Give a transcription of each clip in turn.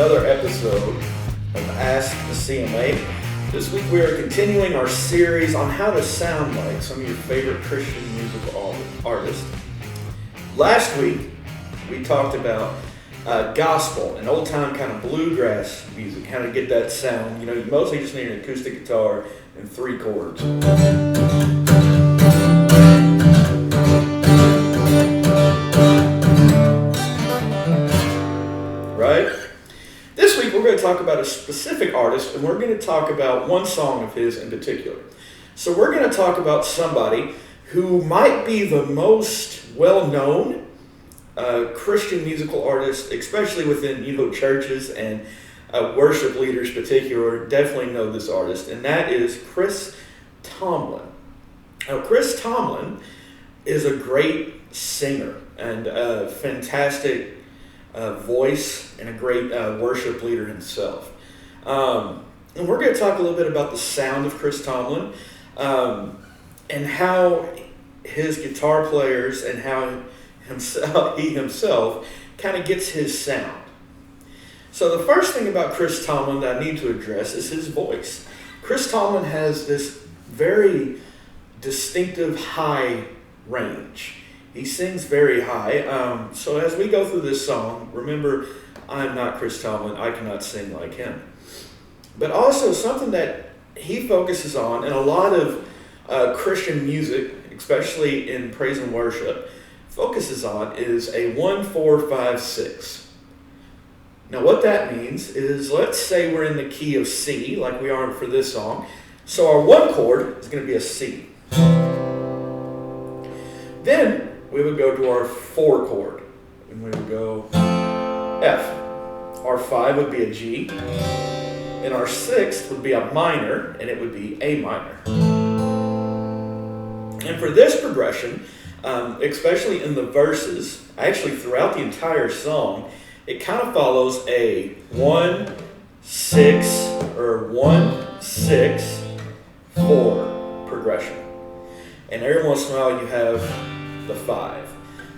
another episode of Ask the CMA. This week we are continuing our series on how to sound like some of your favorite Christian musical artists. Last week we talked about gospel and old-time kind of bluegrass music, how to get that sound. You know, you mostly just need an acoustic guitar and 3 chords. Right? This week we're going to talk about a specific artist, and we're going to talk about one song of his in particular. So we're going to talk about somebody who might be the most well-known Christian musical artist, especially within churches, and worship leaders in particular definitely know this artist, and that is Chris Tomlin. Now, Chris Tomlin is a great singer and a fantastic voice and a great worship leader himself. And we're going to talk a little bit about the sound of Chris Tomlin and how his guitar players and how he himself kind of gets his sound. So the first thing about Chris Tomlin that I need to address is his voice. Chris Tomlin has this very distinctive high range. He sings very high. So as we go through this song, remember, I'm not Chris Tomlin. I cannot sing like him. But also something that he focuses on in a lot of Christian music, especially in praise and worship, focuses on is a 1-4-5-6. Now what that means is, let's say we're in the key of C, like we are for this song. So our 1 chord is going to be a C. Then we would go to our 4 chord, and we would go F. Our 5 would be a G, and our 6th would be a minor, and it would be A minor. And for this progression, especially in the verses, actually throughout the entire song, it kind of follows a 1-6 or 1-6-4 progression. And every once in a while you have the 5.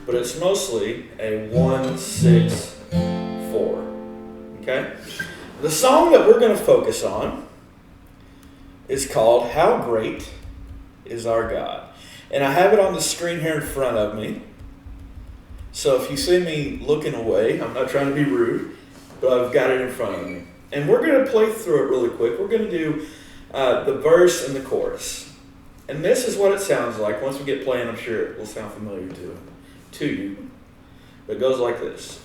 But it's mostly a 1-6-4. Okay? The song that we're going to focus on is called How Great Is Our God. And I have it on the screen here in front of me. So if you see me looking away, I'm not trying to be rude, but I've got it in front of me. And we're going to play through it really quick. We're going to do the verse and the chorus. And this is what it sounds like. Once we get playing, I'm sure it will sound familiar to you. But it goes like this.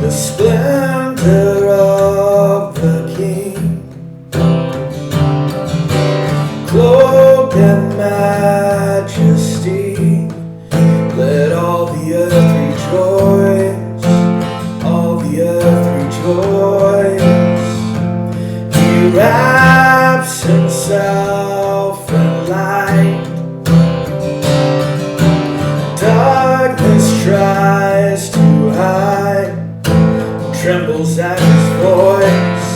The splendor of the King, clothed in majesty, let all the earth rejoice, all the earth rejoice. He wraps himself in light, darkness tries to hide, trembles at his voice,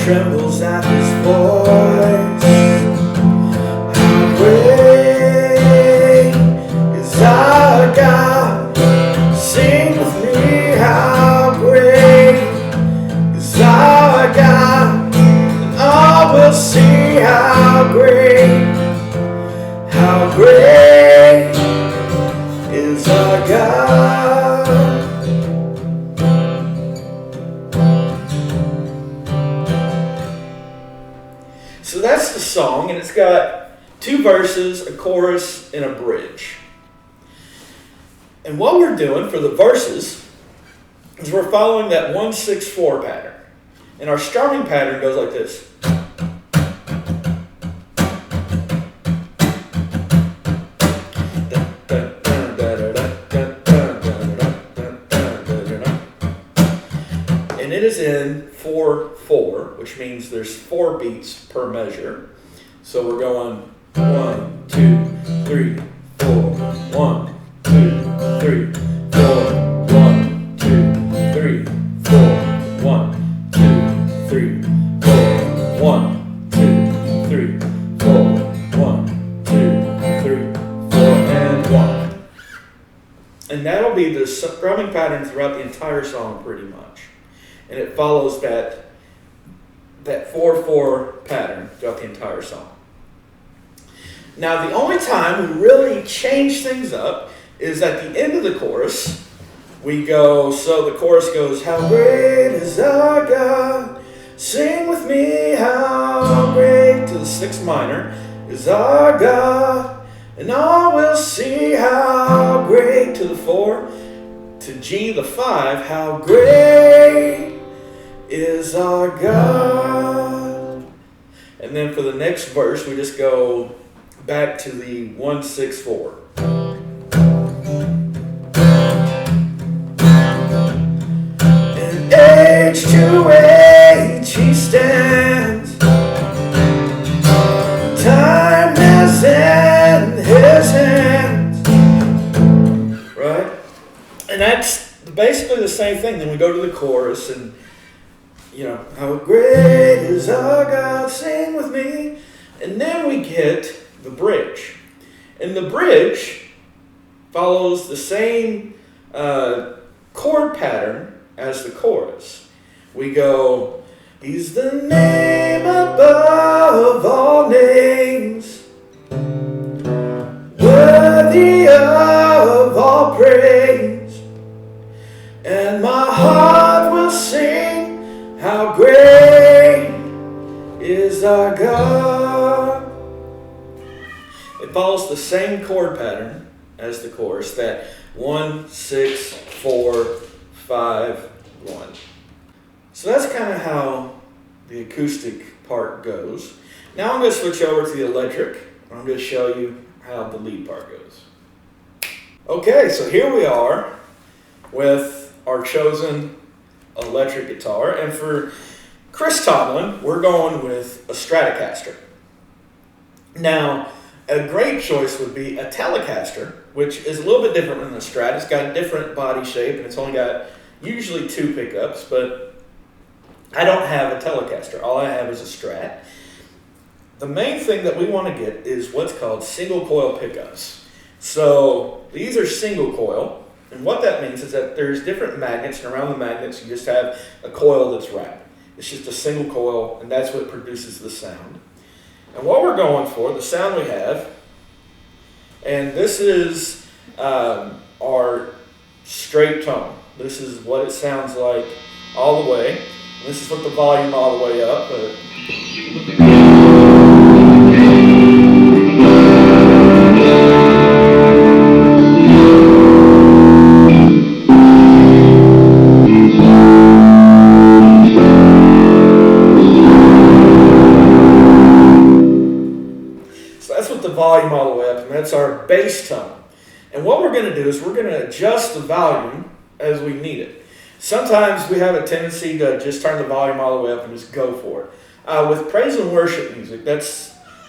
trembles at his voice. How great is our God? Sing with me, how great is our God? And all will see how great is our God. So that's the song, and it's got 2 verses, a chorus, and a bridge. And what we're doing for the verses is we're following that 1-6-4 pattern. And our strumming pattern goes like this. And it is in 4-4, which means there's 4 beats per measure. So we're going 1, 2, 3, 4, 1, 2, 3, And that'll be the strumming pattern throughout the entire song pretty much. And it follows that 4/4 pattern throughout the entire song. Now, the only time we really change things up is at the end of the chorus. So the chorus goes, how great is our God? Sing with me, how great, to the 6th minor, is our God. And all will see how great, to the 4, to G, the 5, how great is our God. And then for the next verse, we just go back to the 1/6/4. And age to age he stands, time is in his hands. Right? And that's basically the same thing. Then we go to the chorus and, how great is our God, sing with me. And then we get the bridge. And the bridge follows the same chord pattern as the chorus. We go, he's the name above all names, worthy of all praise, and my heart will sing, how great is our God. It follows the same chord pattern as the chorus, that 1/6/4/5/1. So that's kind of how the acoustic part goes. Now I'm going to switch over to the electric. I'm going to show you how the lead part goes. Okay, so here we are with our chosen electric guitar. And for Chris Tomlin, we're going with a Stratocaster. Now, a great choice would be a Telecaster, which is a little bit different than the Strat. It's got a different body shape, and it's only got usually 2 pickups, but I don't have a Telecaster. All I have is a Strat. The main thing that we want to get is what's called single coil pickups. So these are single coil, and what that means is that there's different magnets, and around the magnets you just have a coil that's wrapped. It's just a single coil, and that's what produces the sound. And what we're going for, the sound we have, and this is our straight tone. This is what it sounds like all the way. And this is with the volume all the way up. Volume all the way up, and that's our bass tone. And what we're going to do is we're going to adjust the volume as we need it. Sometimes we have a tendency to just turn the volume all the way up and just go for it. With praise and worship music,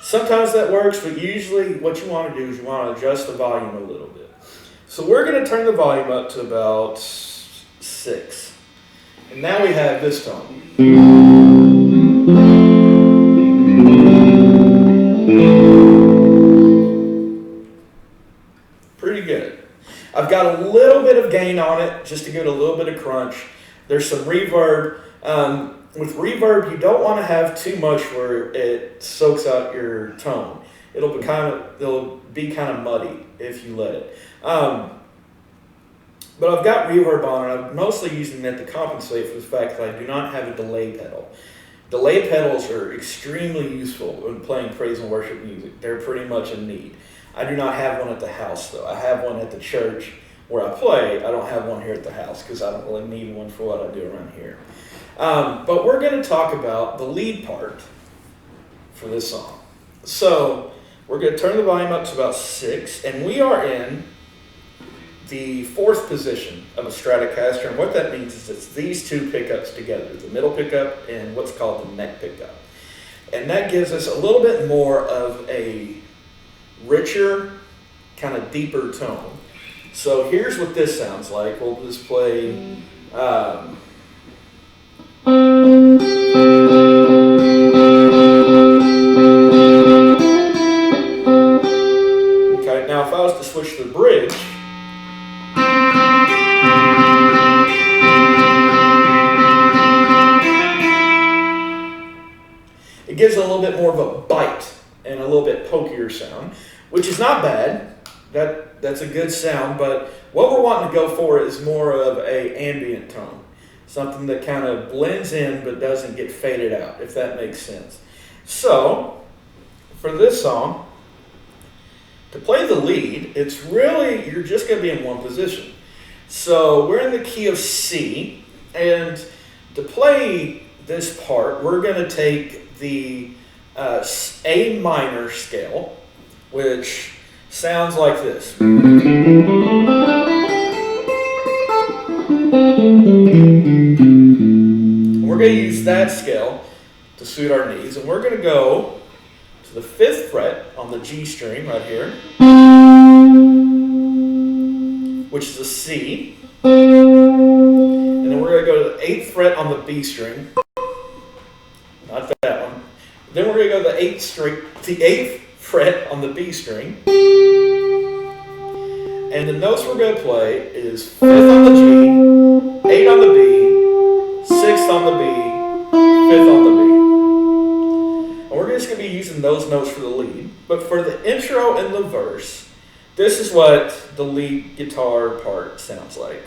sometimes that works, but usually what you want to do is you want to adjust the volume a little bit. So we're going to turn the volume up to about 6. And now we have this tone. Pretty good. I've got a little bit of gain on it just to give it a little bit of crunch. There's some reverb. With reverb, you don't want to have too much where it soaks out your tone. It'll be kind of muddy if you let it. But I've got reverb on it. I'm mostly using that to compensate for the fact that I do not have a delay pedal. Delay pedals are extremely useful when playing praise and worship music. They're pretty much a need. I do not have one at the house, though. I have one at the church where I play. I don't have one here at the house because I don't really need one for what I do around here. But we're going to talk about the lead part for this song. So we're going to turn the volume up to about 6, and we are in the 4th position of a Stratocaster. And what that means is it's these 2 pickups together, the middle pickup and what's called the neck pickup. And that gives us a little bit more of a richer, kind of deeper tone. So here's what this sounds like. We'll just play. Okay, now if I was to switch to the bridge, gives it a little bit more of a bite and a little bit pokier sound, which is not bad. That's a good sound, but what we're wanting to go for is more of a ambient tone, something that kind of blends in but doesn't get faded out, if that makes sense. So, for this song, to play the lead, it's really, you're just going to be in one position. So, we're in the key of C, and to play this part, we're going to take the A minor scale, which sounds like this. We're going to use that scale to suit our needs, and we're going to go to the 5th fret on the G string right here, which is a C, and then we're going to go to the 8th fret on the B string, not that one. Then we're going to go to the 8th fret on the B string, and the notes we're going to play is 5th on the G, 8 on the B, 6th on the B, 5th on the B. And we're just going to be using those notes for the lead. But for the intro and the verse, this is what the lead guitar part sounds like.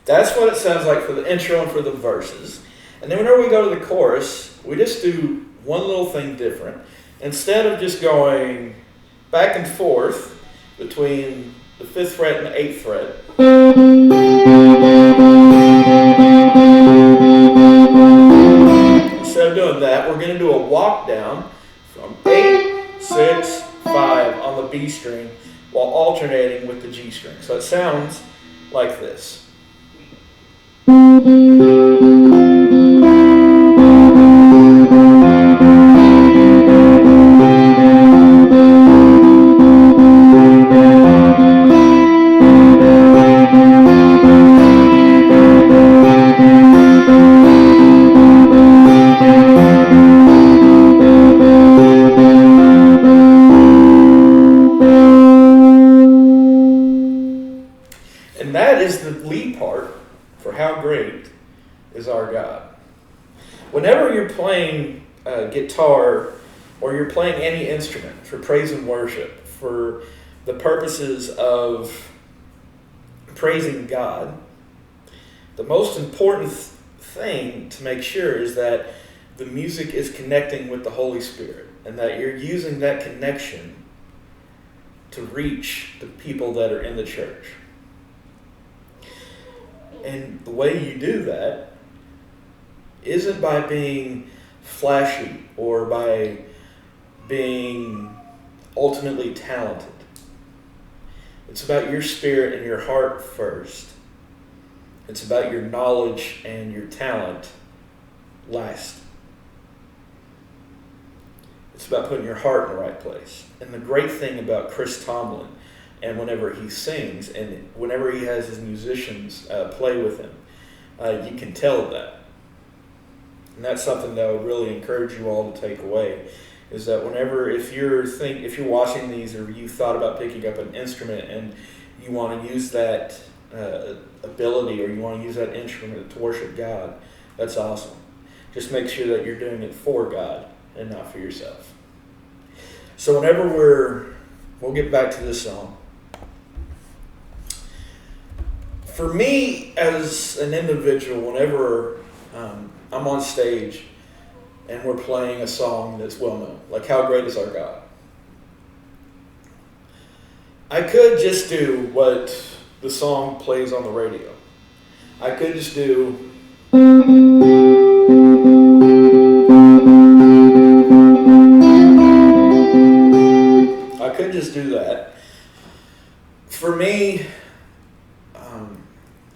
That's what it sounds like for the intro and for the verses. And then whenever we go to the chorus, we just do one little thing different. Instead of just going back and forth between the 5th fret and the 8th fret, instead of doing that, we're going to do a walk down from 8, 6, 5 on the B string while alternating with the G string. So it sounds like this. And that is the lead part for How Great Is Our God. Whenever you're playing guitar or you're playing any instrument for praise and worship, for the purposes of praising God, the most important thing to make sure is that the music is connecting with the Holy Spirit and that you're using that connection to reach the people that are in the church. And the way you do that isn't by being flashy or by being ultimately talented. It's about your spirit and your heart first. It's about your knowledge and your talent last. It's about putting your heart in the right place. And the great thing about Chris Tomlin, and whenever he sings and whenever he has his musicians play with him, you can tell that. And that's something that I would really encourage you all to take away, is that whenever, if you're watching these or you thought about picking up an instrument and you want to use that ability or you want to use that instrument to worship God, that's awesome. Just make sure that you're doing it for God and not for yourself. So whenever we'll get back to this song. For me, as an individual, whenever I'm on stage and we're playing a song that's well known, like How Great Is Our God, I could just do what the song plays on the radio. I could just do that. For me,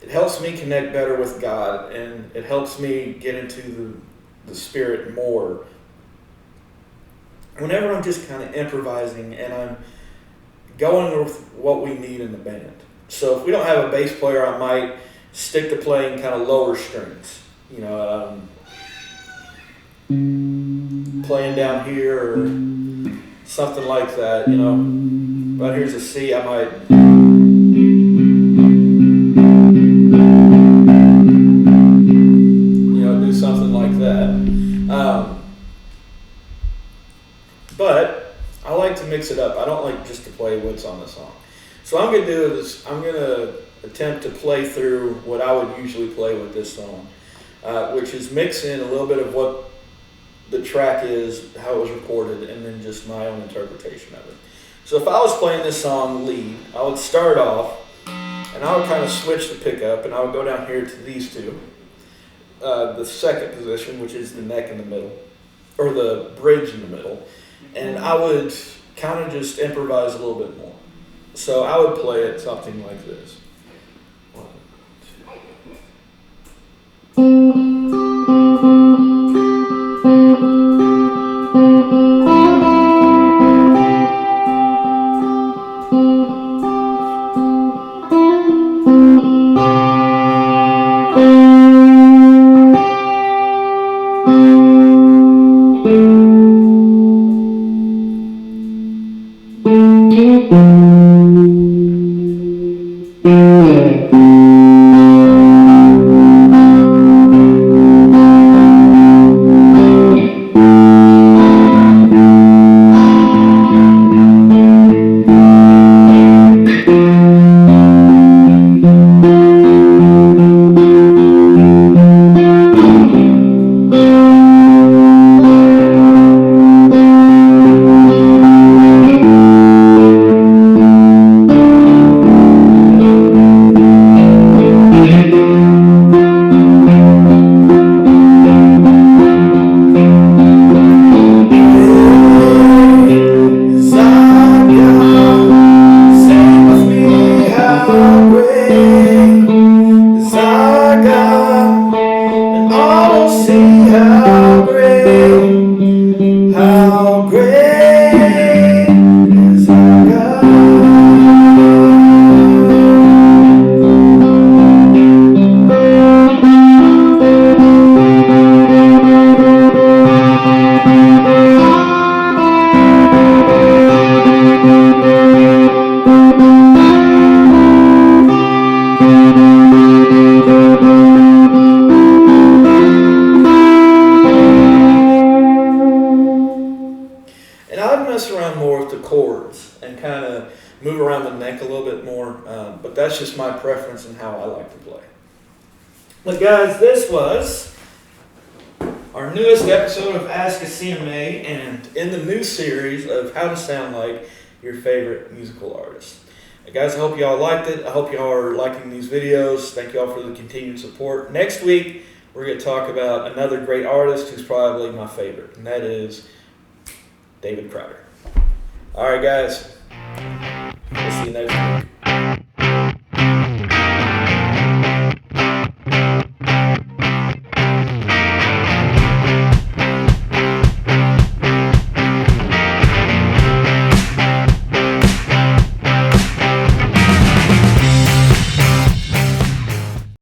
it helps me connect better with God, and it helps me get into the Spirit more. whenever I'm just kind of improvising and I'm going with what we need in the band. So if we don't have a bass player, I might stick to playing kind of lower strings. You know, playing down here or something like that. You know, right here's a C, I might. Do something like that. But I like to mix it up. I don't like just to play what's on the song. So what I'm going to do is I'm going to attempt to play through what I would usually play with this song, which is mix in a little bit of what the track is, how it was recorded, and then just my own interpretation of it. So if I was playing this song lead, I would start off, and I would kind of switch the pickup, and I would go down here to these two. The second position, which is the neck in the middle, or the bridge in the middle, and I would kind of just improvise a little bit more. So I would play it something like this. 1, move around the neck a little bit more, but that's just my preference and how I like to play. But guys, this was our newest episode of Ask a CMA, and in the new series of how to sound like your favorite musical artist. Guys, I hope y'all liked it. I hope y'all are liking these videos. Thank y'all for the continued support. Next week, we're going to talk about another great artist who's probably my favorite, and that is David Crowder. All right, guys. We'll see you next week.